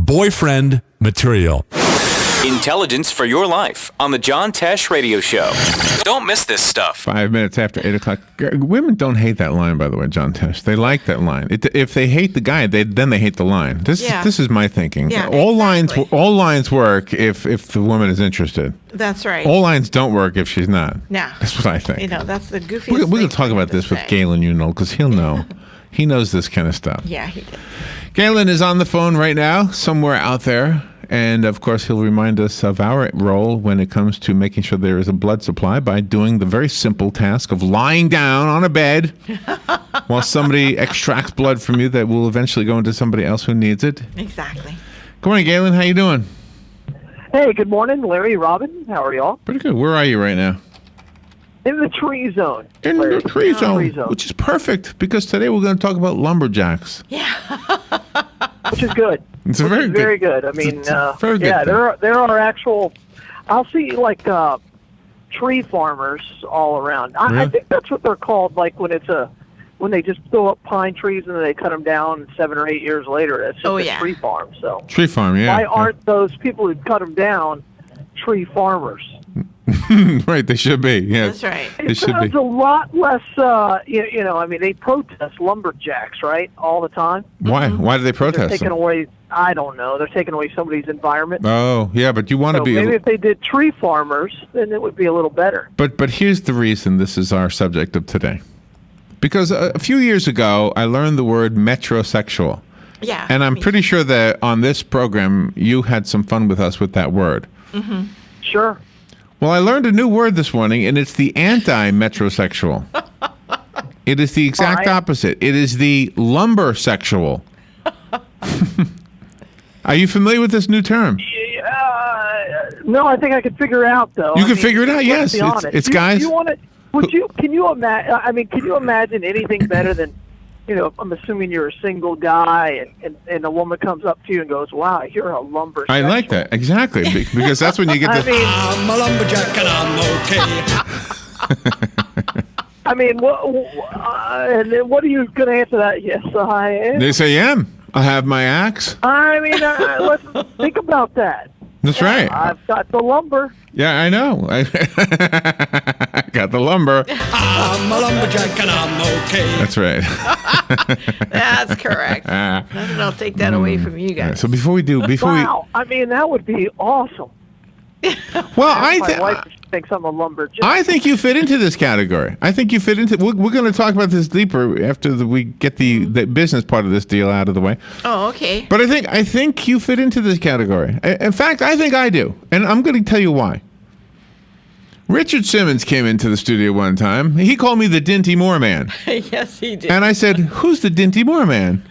boyfriend material. Intelligence for your life on the John Tesh Radio Show. Don't miss this stuff. 5 minutes after 8 o'clock. Women don't hate that line, by the way, John Tesh. They like that line. If they hate the guy, then they hate the line. This is my thinking. Yeah, all exactly. lines work if the woman is interested. That's right. All lines don't work if she's not. No. That's what I think. You know, that's the goofiest We're going thing to talk about this to with say. Galen Unold because he'll know. He knows this kind of stuff. Yeah, he did. Galen is on the phone right now, somewhere out there. And, of course, he'll remind us of our role when it comes to making sure there is a blood supply by doing the very simple task of lying down on a bed while somebody extracts blood from you that will eventually go into somebody else who needs it. Exactly. Good morning, Galen. How you doing? Hey, good morning, Larry, Robin. How are y'all? Pretty good. Where are you right now? In the tree zone. In Larry. the tree zone, Tree zone, which is perfect because today we're going to talk about lumberjacks. which is good. It's a very good. Very good. I mean, it's a very good thing. there are actual. I'll see like tree farmers all around. I Really? think that's what they're called. Like when they just throw up pine trees and then they cut them down 7 or 8 years later. That's just a tree farm. So Tree farm, yeah. why aren't those people who cut them down tree farmers? Right, they should be. Yeah, That's right. They It should be. sounds a lot less. You know, I mean, they protest lumberjacks, right, all the time. Why? Why do they They're protest taking them? away. I don't know. They're taking away somebody's environment. Oh, yeah, but you want to So be. maybe if they did tree farmers, then it would be a little better. But here's the reason this is our subject of today. Because a few years ago, I learned the word metrosexual. Yeah. And I'm pretty sure that on this program, you had some fun with us with that word. Sure. Well, I learned a new word this morning, and it's the anti-metrosexual. It is the exact All right. opposite. It is the lumbersexual. Are you familiar with this new term? No, I think I could figure it out though. You I can mean, figure it out, let's yes. be It's- honest. it's Do guys You want to? Would you? Can you imagine? I mean, can you imagine anything better than? You know, I'm assuming you're a single guy, and a woman comes up to you and goes, "Wow, you're a lumbersexual." I like that. Exactly. Because that's when you get I the... mean, I'm a lumberjack and I'm okay. I mean, and then what are you going to answer that? Yes, I am. Yes, I am. I have my axe. I mean, let's think about that. That's right. I've got the lumber. Yeah, I know. I got the lumber. I'm a lumberjack and I'm okay. That's right. That's correct. Nothing will take that away from you guys. So before we... Wow. I mean, that would be awesome. Well, My wife thinks I'm a lumberjack. I think you fit into this category. I think you fit into... We're going to talk about this deeper after we get the business part of this deal out of the way. Oh, okay. But I think you fit into this category. In fact, I think I do. And I'm going to tell you why. Richard Simmons came into the studio one time. He called me the Dinty Moore Man. Yes, he did. And I said, who's the Dinty Moore Man?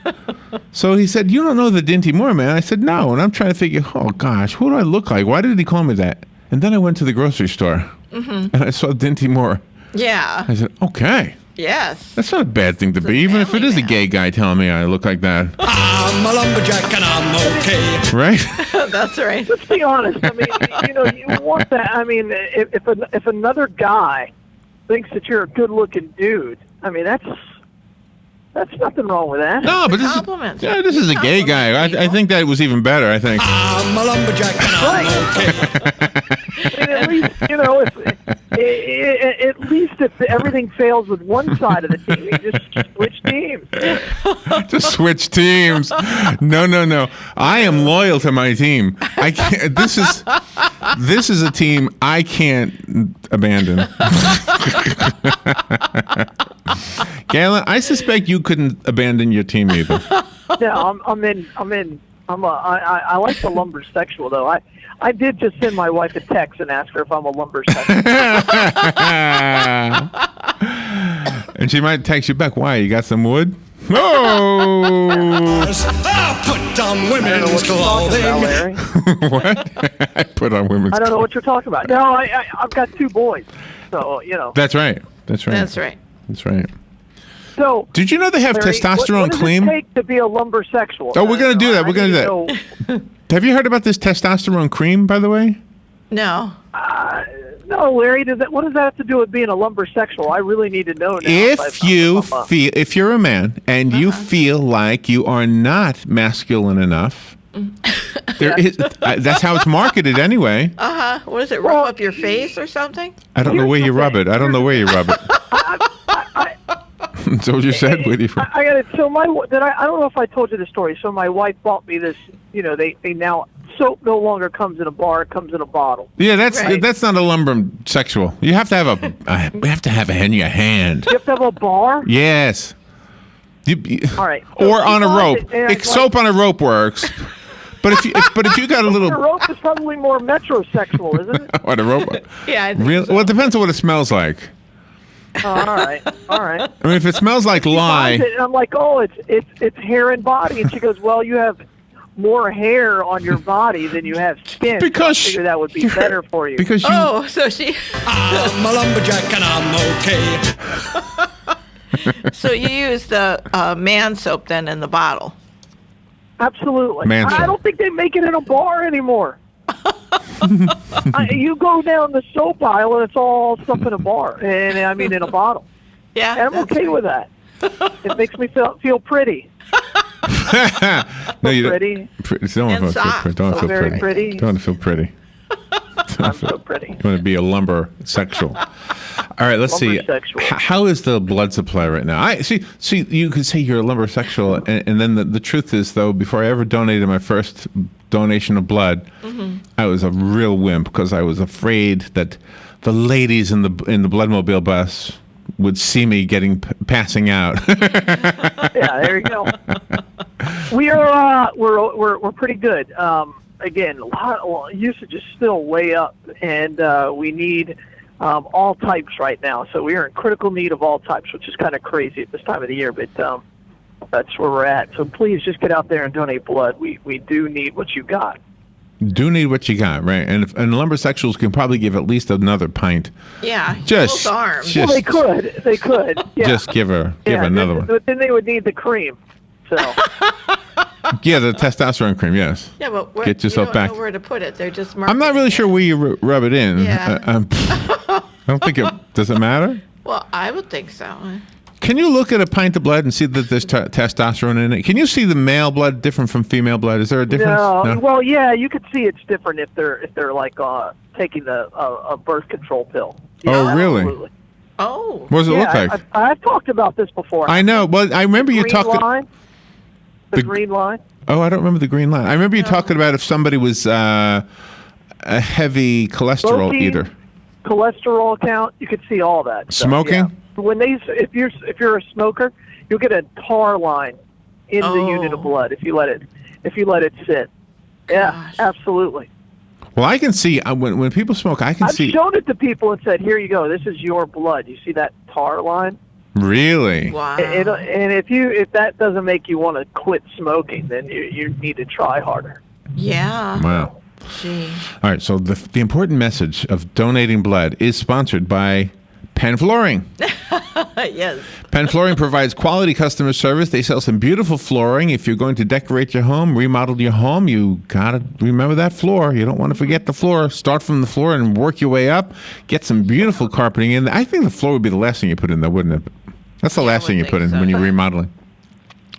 So he said, you don't know the Dinty Moore Man? I said, no. And I'm trying to figure, oh, gosh, who do I look like? Why did he call me that? And then I went to the grocery store, and I saw Dinty Moore. Yeah. I said, okay. Yes. That's not a bad thing to be, even if it is a gay guy telling me I look like that. I'm a lumberjack and I'm okay. Right? That's right. Let's be honest. I mean, you know, you want that. I mean, if another guy thinks that you're a good-looking dude, I mean, that's nothing wrong with that. No, but Compliment. this is a gay guy. I think that was even better, I think. I'm a lumberjack and I'm okay. I mean, at least, you know, at least if everything fails with one side of the team, you just switch teams. Just switch teams. No. I am loyal to my team. I can't. This is a team I can't abandon. Galen, I suspect you couldn't abandon your team either. Yeah, I'm in. I like the lumbersexual though. I did just send my wife a text and ask her if I'm a lumbersexual. And she might text you back. Why? You got some wood? Oh! I'll put on I don't know women's what you're talking about, clothing. Larry. What? I put on women's I don't know what you're talking about. No, I've got 2 boys, so you know. That's right. That's right. That's right. That's right. So Did you know they have Larry, testosterone what does cream? it take to be a lumbersexual? Oh, we're gonna do that. I We're gonna need do to that. Have you heard about this testosterone cream, by the way? No. No, Larry. What does that have to do with being a lumbersexual? I really need to know now. If you're a man and you feel like you are not masculine enough, That's how it's marketed anyway. What is it? Rough up your face or something? I don't know where you rub it. I don't know where you rub it. That's what you said. Where do you? I got it. So I don't know if I told you the story. So my wife bought me this. They now soap no longer comes in a bar; it comes in a bottle. Yeah, that's not a lumbersexual. You have to have we have to have it in your hand. You have to have a bar. Yes. All right. Or on a rope. Soap on a rope works. But if you got a little rope is probably more metrosexual, isn't it? On a rope. Yeah. I think Really? so. Well, it depends on what it smells like. All right. I mean, if it smells like lye. And I'm like, oh, it's hair and body, and she goes, well, you have more hair on your body than you have skin. Because so I figured that would be better for you. Because you. Oh, so she. I'm a lumberjack and I'm okay. So you use the man soap then in the bottle? Absolutely. Man soap. I don't think they make it in a bar anymore. You go down the soap aisle and it's all stuff in a bar, and I mean in a bottle. Yeah. And I'm okay with that. It makes me feel pretty. No, you Pretty. don't And soft. Don't feel Very pretty. pretty. Don't want to feel pretty. I'm so pretty. You want to be a lumbersexual. All right, let's see. Lumbersexual. How is the blood supply right now? I see. You could say you're a lumbersexual, and then the truth is, though, before I ever donated my first donation of blood, I was a real wimp because I was afraid that the ladies in the bloodmobile bus would see me passing out. Yeah, there you go. We're pretty good. Again, usage is still way up, and we need all types right now. So we are in critical need of all types, which is kind of crazy at this time of the year, but that's where we're at. So please just get out there and donate blood. We do need what you got. Do need what you got, right? And lumbersexuals can probably give at least another pint. Yeah. Just- both arms. just- Well, they could. Yeah. Just give another one. But then they would need the cream. So Yeah, the testosterone cream. Yes. Yeah, but Get yourself you don't back. know where to put it. They're just I'm not really sure where you rub it in. Yeah. I don't think it does. It matter? Well, I would think so. Can you look at a pint of blood and see that there's testosterone in it? Can you see the male blood different from female blood? Is there a difference? no. Well, yeah, you could see it's different if they're like taking a birth control pill. Oh, really? Absolutely. Oh. What does it look like? I've talked about this before. I know. Well, I remember you green talking. line. The green line. Oh, I don't remember the green line. I remember you talking about if somebody was a heavy cholesterol Smoking, eater. Cholesterol count, you could see all that. stuff, Smoking? yeah. When if you're a smoker, you'll get a tar line in the unit of blood if you let it sit. Yeah, Gosh. absolutely. Well, I can see when people smoke. I can I've see. shown it to people and said, "Here you go. This is your blood. You see that tar line?" Really? Wow. And if that doesn't make you want to quit smoking, then you need to try harder. Yeah. Wow. Gee. All right. So the important message of donating blood is sponsored by Penn Flooring. Yes. Penn Flooring provides quality customer service. They sell some beautiful flooring. If you're going to decorate your home, remodel your home, you got to remember that floor. You don't want to forget the floor. Start from the floor and work your way up. Get some beautiful carpeting in. I think the floor would be the last thing you put in there, wouldn't it? That's the Yeah, I last thing you would put in think so. when you're remodeling.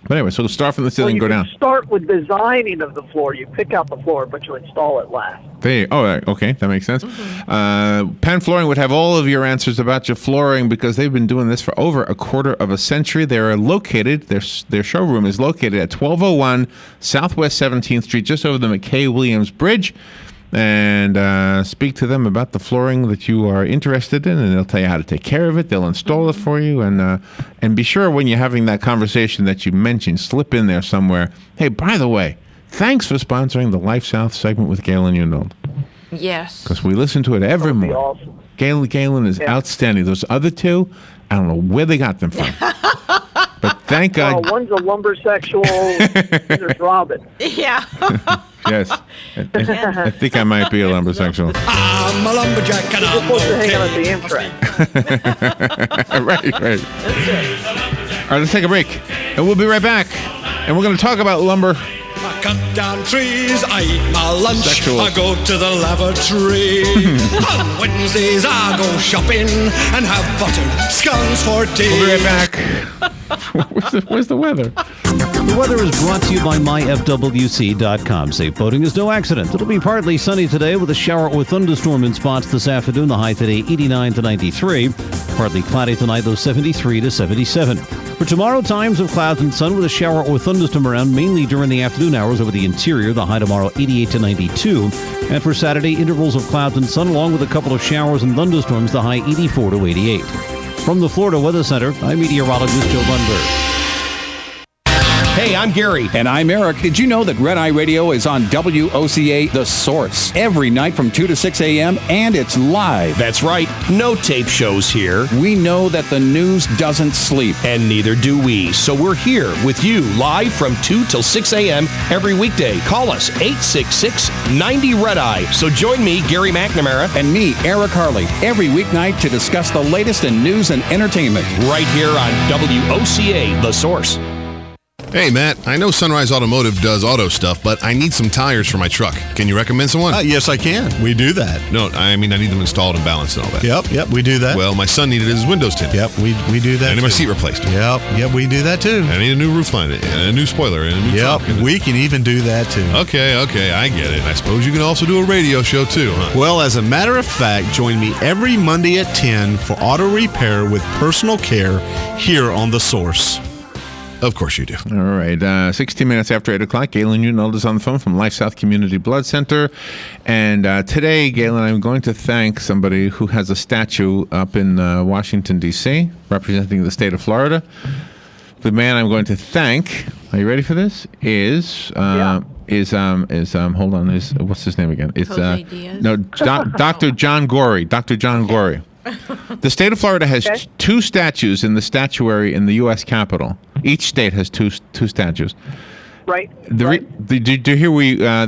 But anyway, so start from the ceiling, you go can down. start with designing of the floor. You pick out the floor, but you install it last. Okay, that makes sense. Penn Flooring would have all of your answers about your flooring because they've been doing this for over a quarter of a century. They're located, their showroom is located at 1201 Southwest 17th Street, just over the McKay Williams Bridge. And speak to them about the flooring that you are interested in, and they'll tell you how to take care of it. They'll install it for you, and be sure when you're having that conversation that you mentioned, slip in there somewhere. Hey, by the way, thanks for sponsoring the LifeSouth segment with Galen Unold. Yes. Because we listen to it every That'd be morning. awesome. Galen is outstanding. Those other two, I don't know where they got them from. But thank God. One's a lumbersexual, and there's Robin. Yeah. Yes. I think I might be a lumbersexual. I'm a lumberjack and You're I'm supposed to hang out at the okay. Amtrak. Right. All right, let's take a break. And we'll be right back. And we're going to talk about lumber. I cut down trees, I eat my lunch, Sexual. I go to the lavatory. On Wednesdays I go shopping and have buttered scones for tea. We'll be right back. Where's the weather? The weather is brought to you by myfwc.com. Safe boating is no accident. It'll be partly sunny today with a shower or thunderstorm in spots this afternoon. The high today 89 to 93. Partly cloudy tonight, though 73 to 77. For tomorrow, times of clouds and sun with a shower or thunderstorm around mainly during the afternoon hours over the interior. The high tomorrow 88 to 92. And for Saturday, intervals of clouds and sun along with a couple of showers and thunderstorms. The high 84 to 88. From the Florida Weather Center, I'm meteorologist Joe Lundberg. Hey, I'm Gary. And I'm Eric. Did you know that Red Eye Radio is on WOCA The Source every night from 2 to 6 a.m. and it's live? That's right. No tape shows here. We know that the news doesn't sleep. And neither do we. So we're here with you live from 2 till 6 a.m. every weekday. Call us 866-90-RED-EYE. So join me, Gary McNamara. And me, Eric Harley, every weeknight to discuss the latest in news and entertainment. Right here on WOCA The Source. Hey, Matt, I know Sunrise Automotive does auto stuff, but I need some tires for my truck. Can you recommend someone? Yes, I can. We do that. No, I mean, I need them installed and balanced and all that. Yep, we do that. Well, my son needed his windows tinted. Yep, we do that. I need my seat replaced. Yep, we do that too. I need a new roof line, and a new spoiler, and a new trunk. Yep, we can even do that too. Okay, I get it. I suppose you can also do a radio show too, huh? Well, as a matter of fact, join me every Monday at 10 for auto repair with personal care here on The Source. Of course you do. All right. 16 minutes after 8 o'clock, Galen Unold is on the phone from LifeSouth Community Blood Center. And today, Galen, I'm going to thank somebody who has a statue up in Washington, D.C., representing the state of Florida. The man I'm going to thank, are you ready for this? Hold on, what's his name again? It's Jose Diaz? No, Dr. John Gorey. Dr. John Gorey. The state of Florida has two statues in the statuary in the U.S. Capitol. Each state has two statues. Right. Did you hear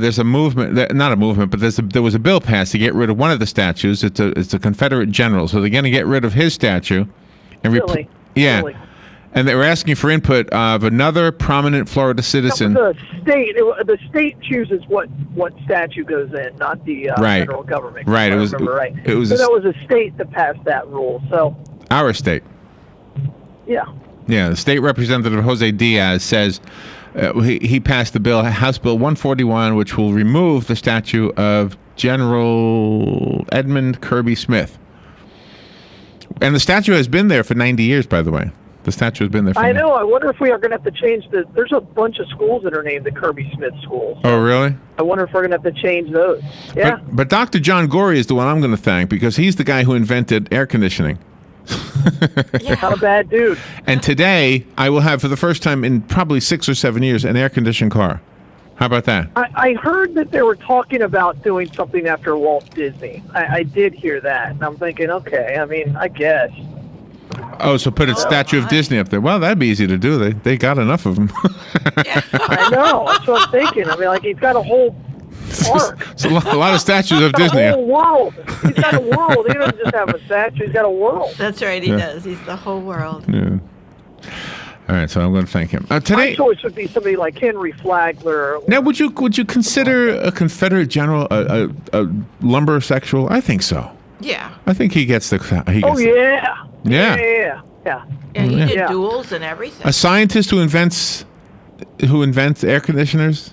there's a movement, not a movement, but there was a bill passed to get rid of one of the statues. It's a Confederate general, so they're going to get rid of his statue. And Really? Yeah. Really? And they were asking for input of another prominent Florida citizen. The state chooses what statue goes in, not the federal government. Right. So that was a state that passed that rule. So our state. Yeah. Yeah. The state representative Jose Diaz says he passed the bill, House Bill 141, which will remove the statue of General Edmund Kirby Smith. And the statue has been there for 90 years, by the way. The statue has been there for I know. I wonder if we are going to have to change there's a bunch of schools that are named the Kirby Smith schools. Oh, really? I wonder if we're going to have to change those. Yeah. But Dr. John Gorey is the one I'm going to thank because he's the guy who invented air conditioning. Not a bad dude. And today, I will have, for the first time in probably 6 or 7 years, an air-conditioned car. How about that? I heard that they were talking about doing something after Walt Disney. I did hear that. And I'm thinking, okay, I mean, I guess. Oh, so put a statue of Disney up there. Well, that'd be easy to do. They got enough of them. I know. That's what I'm thinking. I mean, like, he's got a whole park. It's a lot of statues of Disney. A whole world. He's got a world. He doesn't just have a statue. He's got a world. That's right. He does. He's the whole world. Yeah. All right, so I'm going to thank him. Today, my choice would be somebody like Henry Flagler. Now, would you consider a Confederate general a lumbersexual? I think so. Yeah. I think he gets the. Yeah. Yeah. And he did duels and everything. A scientist who invents air conditioners?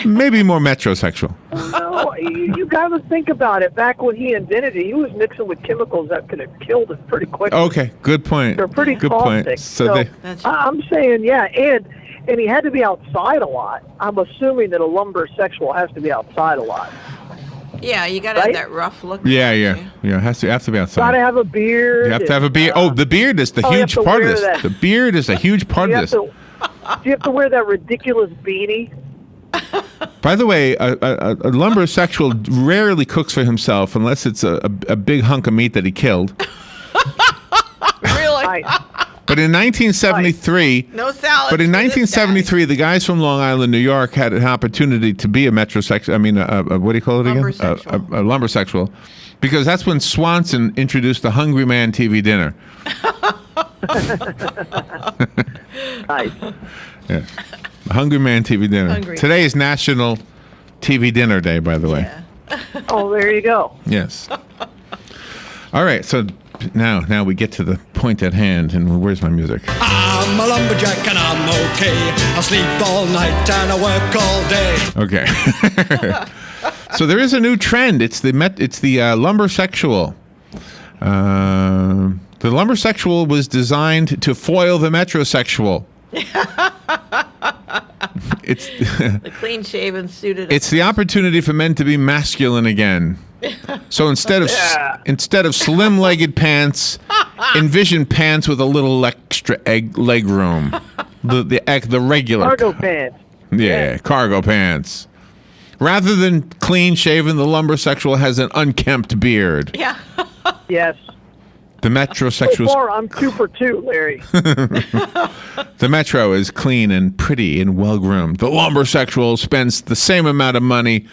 Maybe more metrosexual. No, you got to think about it. Back when he invented it, he was mixing with chemicals that could have killed him pretty quickly. Okay, good point. They're pretty good caustic. Point. So I'm saying, yeah, and he had to be outside a lot. I'm assuming that a lumbersexual has to be outside a lot. Yeah, you got to have that rough look. Yeah. Have to be outside. Got to have a beard. You have to have a beard. The beard is the huge part of this. The beard is a huge part of this. Do you have to wear that ridiculous beanie? By the way, a lumbersexual rarely cooks for himself unless it's a big hunk of meat that he killed. Really? But in 1973, no salad. But in 1973, the guys from Long Island, New York, had an opportunity to be a metrosexual. I mean, what do you call it again? A lumbersexual, because that's when Swanson introduced the Hungry Man TV dinner. Nice. Yeah. Hungry Man TV dinner. Today is National TV Dinner Day, by the way. Oh, there you go. Yes. All right. So Now we get to the point at hand, and where's my music? I'm a lumberjack and I'm okay. I sleep all night and I work all day. Okay. So there is a new trend. It's the lumbersexual. The lumbersexual was designed to foil the metrosexual. It's the clean-shaven, suited. It's the opportunity for men to be masculine again. So instead of slim-legged pants, envision pants with a little extra leg room. The regular cargo pants. Yeah, cargo pants. Rather than clean-shaven, the lumbersexual has an unkempt beard. Yeah. Yes. The metrosexual. So far, I'm 2 for 2, Larry. The metro is clean and pretty and well-groomed. The lumbersexual spends the same amount of money,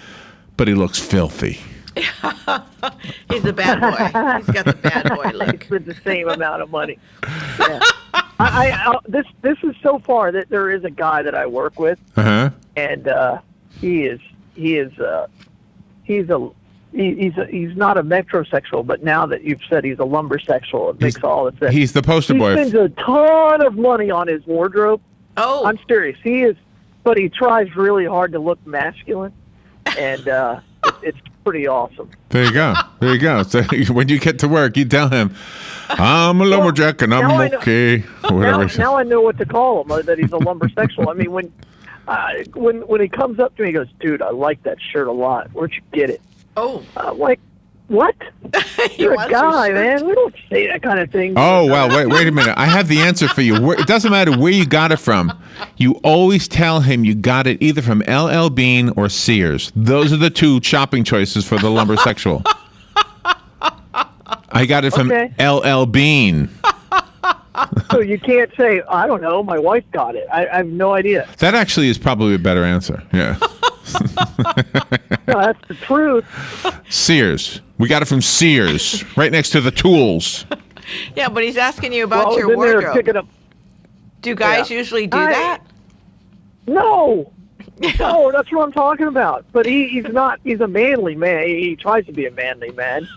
but he looks filthy. He's the bad boy. He's got the bad boy look. With the same amount of money. Yeah. This is so far that there is a guy that I work with, and he's not a metrosexual, but now that you've said he's a lumbersexual, it makes all the sense. He's the poster boy. He spends a ton of money on his wardrobe. Oh, I'm serious. He is, but he tries really hard to look masculine, and it's pretty awesome. There you go. So when you get to work, you tell him, "I'm a lumberjack and I'm okay." Now I know what to call him. That he's a lumbersexual. I mean, when he comes up to me, he goes, "Dude, I like that shirt a lot. Where'd you get it?" Oh, I'm like, what? You're a guy, man. We don't say that kind of thing. Oh, well, wait a minute. I have the answer for you. It doesn't matter where you got it from. You always tell him you got it either from LL Bean or Sears. Those are the two shopping choices for the lumbersexual. I got it from LL Bean. So you can't say, I don't know, my wife got it. I have no idea. That actually is probably a better answer. Yeah. No, that's the truth. Sears. We got it from Sears, right next to the tools. Yeah, but he's asking you about your wardrobe. Do guys usually do that? No. No, that's what I'm talking about. But he's not. He's a manly man. He tries to be a manly man.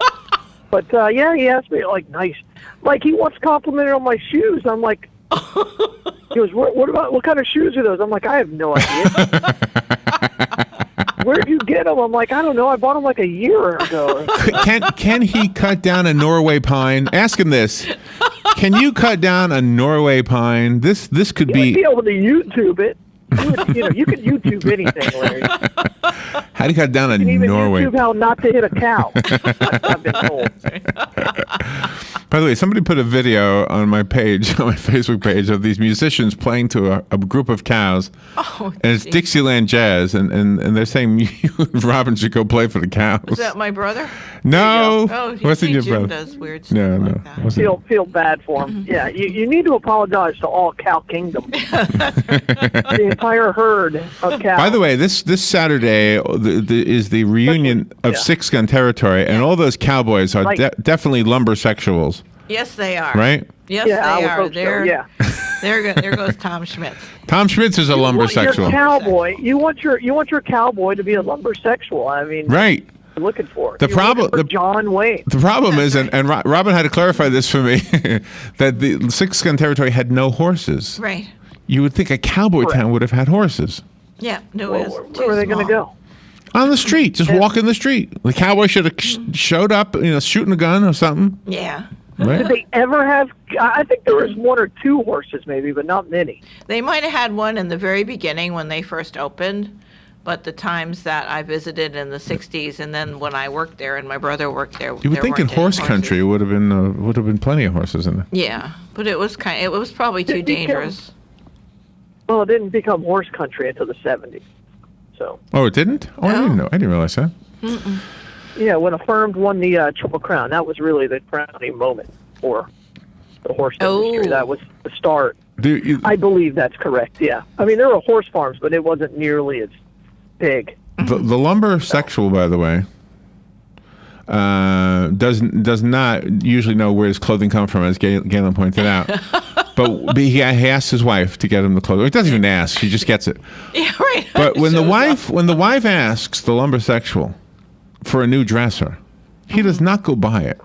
But he asked me nice. Like he wants complimented on my shoes. I'm like, he goes, what kind of shoes are those? I'm like, I have no idea. Where'd you get them? I'm like, I don't know. I bought them like a year ago. Can he cut down a Norway pine? Ask him this. Can you cut down a Norway pine? This could be. You'd be able to YouTube it. You can YouTube anything, Larry. How do you cut down a Norway? You can even YouTube how not to hit a cow. I've been told. By the way, somebody put a video on my page, on my Facebook page, of these musicians playing to a group of cows. Oh, and it's Dixieland jazz, and they're saying you and Robin should go play for the cows. Was that my brother? No. Oh, wasn't your Jim brother? Does weird stuff like that. Feel bad for him. Yeah, you need to apologize to all cow kingdom. The entire herd of cows. By the way, this Saturday is the reunion of Six Gun Territory, and all those cowboys are definitely lumbersexuals. Yes, they are. Right? Yes, they are. There goes Tom Schmitz. Tom Schmitz is a lumbersexual. Your cowboy. You want your cowboy to be a lumbersexual. I mean, right. You're looking for the problem. John Wayne. The problem is, and Robin had to clarify this for me, that the Six Gun Territory had no horses. Right. You would think a cowboy town would have had horses. Yeah. No. Where were they going to go? On the street, just walking the street. The cowboy should have showed up, shooting a gun or something. Yeah. Right? Did they ever have? I think there was 1 or 2 horses, maybe, but not many. They might have had one in the very beginning when they first opened, but the times that I visited in the '60s, and then when I worked there and my brother worked there, you would think in horse country would have been plenty of horses in there. Yeah, but it was probably too dangerous. Well, it didn't become horse country until the '70s. So. Oh, it didn't? Oh, no. I didn't realize that. Mm-mm. Yeah, when Affirmed won the Triple Crown, that was really the crowning moment for the horse industry. That was the start. I believe that's correct, yeah. I mean, there were horse farms, but it wasn't nearly as big. The lumbersexual, by the way, does not usually know where his clothing comes from, as Galen pointed out. But he asks his wife to get him the clothing. He doesn't even ask; she just gets it. Yeah, right. But when the wife asks the lumbersexual for a new dresser, he does not go buy it.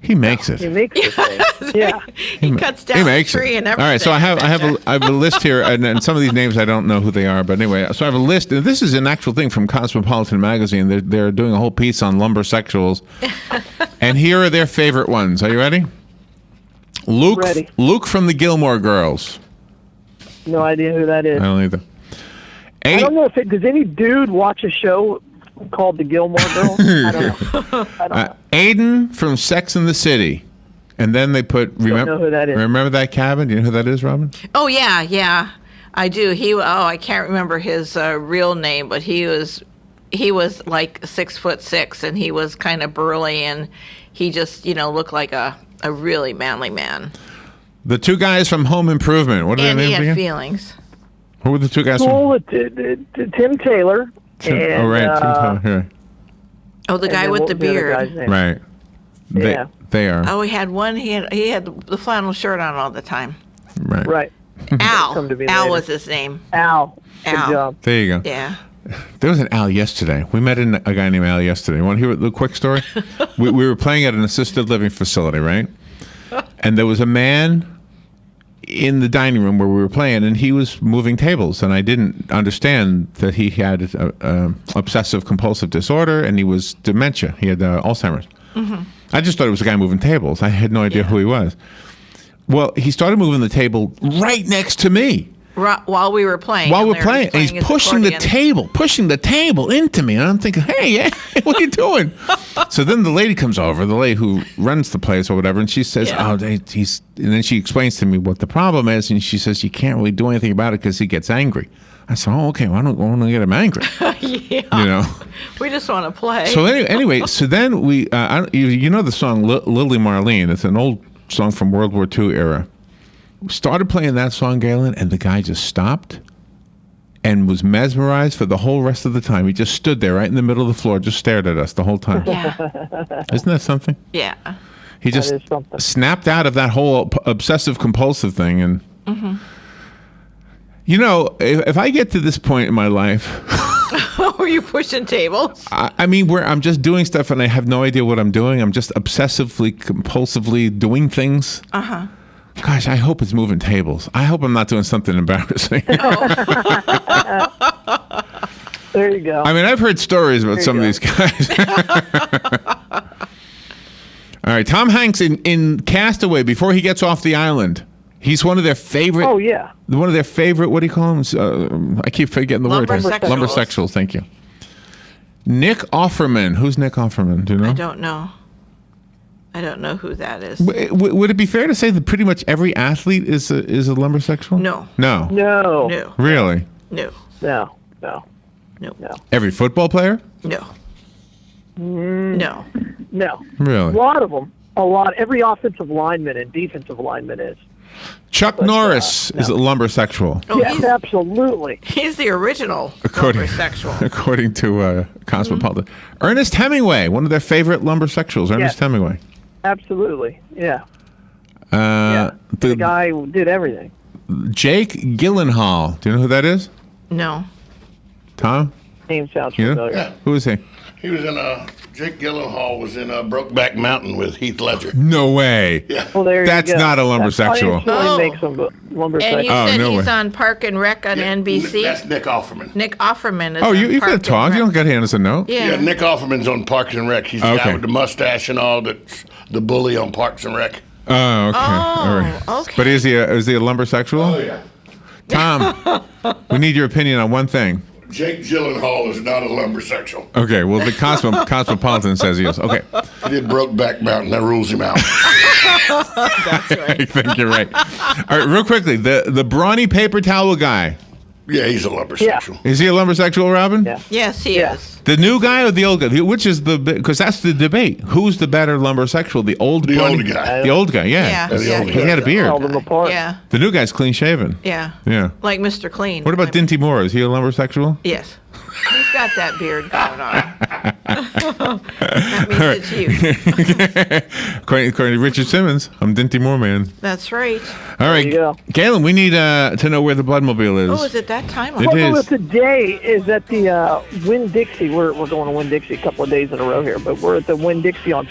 He makes it. He makes it. Yeah. He cuts down He the makes tree it. and everything. All right, so I have a list here, and some of these names I don't know who they are, but anyway, so I have a list. And this is an actual thing from Cosmopolitan magazine. They're doing a whole piece on lumbersexuals, and here are their favorite ones. Are you ready? Luke from the Gilmore Girls. No idea who that is. I don't either. I don't know if does any dude watch a show called The Gilmore Girls? I don't know. Aiden from Sex and the City. And then they put, remember, know who that is. Remember that cabin? Do you know who that is, Robin? Oh, yeah. I do. I can't remember his real name, but he was like 6'6", and he was kind of burly, and he just, looked like a really manly man. The two guys from Home Improvement. What are their And he names had again? feelings. Who were the two guys Tim Taylor. Tim Taylor. Here. Oh, the guy with the beard. Right. Yeah. They are. Oh, he had one. He had the flannel shirt on all the time. Right. Al. Al was his name. Al. Good job. There you go. Yeah. There was an Al yesterday. We met a guy named Al yesterday. Want to hear the quick story? we were playing at an assisted living facility, right? And there was a man in the dining room where we were playing, and he was moving tables, and I didn't understand that he had obsessive compulsive disorder, and he was dementia. He had Alzheimer's. Mm-hmm. I just thought it was a guy moving tables. I had no idea who he was. Well, he started moving the table right next to me. While we were playing. While we're playing, and he's pushing the table into me, and I'm thinking, hey, what are you doing? So then the lady comes over, the lady who runs the place or whatever, and she says, and then she explains to me what the problem is, and she says, you can't really do anything about it because he gets angry. I said, okay, well, I don't want to get him angry. We just want to play. So anyway, so then we, you know the song Lily Marlene. It's an old song from World War II era. We started playing that song, Galen, and the guy just stopped and was mesmerized for the whole rest of the time. He just stood there right in the middle of the floor, just stared at us the whole time. Yeah. Isn't that something? Yeah. He just snapped out of that whole obsessive compulsive thing. And, if I get to this point in my life... Were you pushing tables? I mean, where I'm just doing stuff and I have no idea what I'm doing. I'm just obsessively, compulsively doing things. Uh-huh. Gosh, I hope it's moving tables. I hope I'm not doing something embarrassing. There you go. I mean, I've heard stories about some of these guys. All right, Tom Hanks in Castaway, before he gets off the island, he's one of their favorite. Oh, yeah. One of their favorite, what do you call them? I keep forgetting the word. Lumbersexuals, thank you. Nick Offerman. Who's Nick Offerman? Do you know? I don't know. I don't know who that is. Would it be fair to say that pretty much every athlete is a lumbersexual? No. No. Really? No. Every football player? No. No. Really? A lot of them. A lot. Every offensive lineman and defensive lineman is. Chuck Norris is a lumbersexual. Oh, yes, absolutely. He's the original lumbersexual. According to Cosmopolitan. Ernest Hemingway, one of their favorite lumbersexuals. Ernest Hemingway. Absolutely. Yeah. The guy who did everything. Jake Gyllenhaal. Do you know who that is? No. Tom? Name sounds familiar. Yeah. Who is he? He was in Jake Gyllenhaal was in Brokeback Mountain with Heath Ledger. No way. Yeah. Well, there That's you go. not a lumbersexual. Makes them lumbersexual. And you said he's on Park and Rec on NBC? That's Nick Offerman. Nick Offerman is you got to talk. You don't got to hand us a note. Yeah. Nick Offerman's on Parks and Rec. He's the guy with the mustache and all, that's the bully on Parks and Rec. Oh, okay. All right. Okay. But is he a lumbersexual? Oh, yeah. Tom, we need your opinion on one thing. Jake Gyllenhaal is not a lumbersexual. Okay, well, the Cosmopolitan says he is. Okay. He did Brokeback Mountain. That rules him out. That's right. I think you're right. All right, real quickly, the brawny paper towel guy. Yeah, he's a lumbersexual. Is he a lumbersexual, Robin? Yeah. Yes, he is. The new guy or the old guy? Which is because that's the debate. Who's the better lumbersexual? The old guy. The old guy, yeah. He had a beard. Held them apart. Yeah. The new guy's clean shaven. Yeah. Yeah. Like Mr. Clean. What about Dinty Moore? Is he a lumbersexual? Yes. Who's got that beard going on? That means it's you. According to Richard Simmons, I'm Dinty Moore Man. That's right. All right, Galen, we need to know where the Bloodmobile is. Oh, is it that time? It is. Today is at the Winn-Dixie. We're going to Winn-Dixie a couple of days in a row here, but we're at the Winn-Dixie on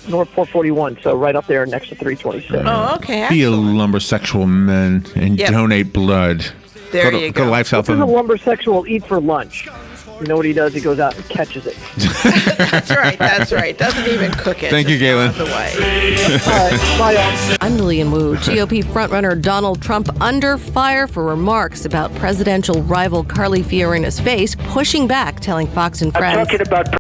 North 441, so right up there next to 326. Oh, okay. Be a lumbersexual man and donate blood. There you go. Go to LifeSouth. This is a lumbersexual eat for lunch. You know what he does? He goes out and catches it. That's right. That's right. Doesn't even cook it. Thank you, Galen. All right, bye, y'all. I'm Lillian Wu. GOP frontrunner Donald Trump under fire for remarks about presidential rival Carly Fiorina's face, pushing back, telling Fox and Friends. I'm talking about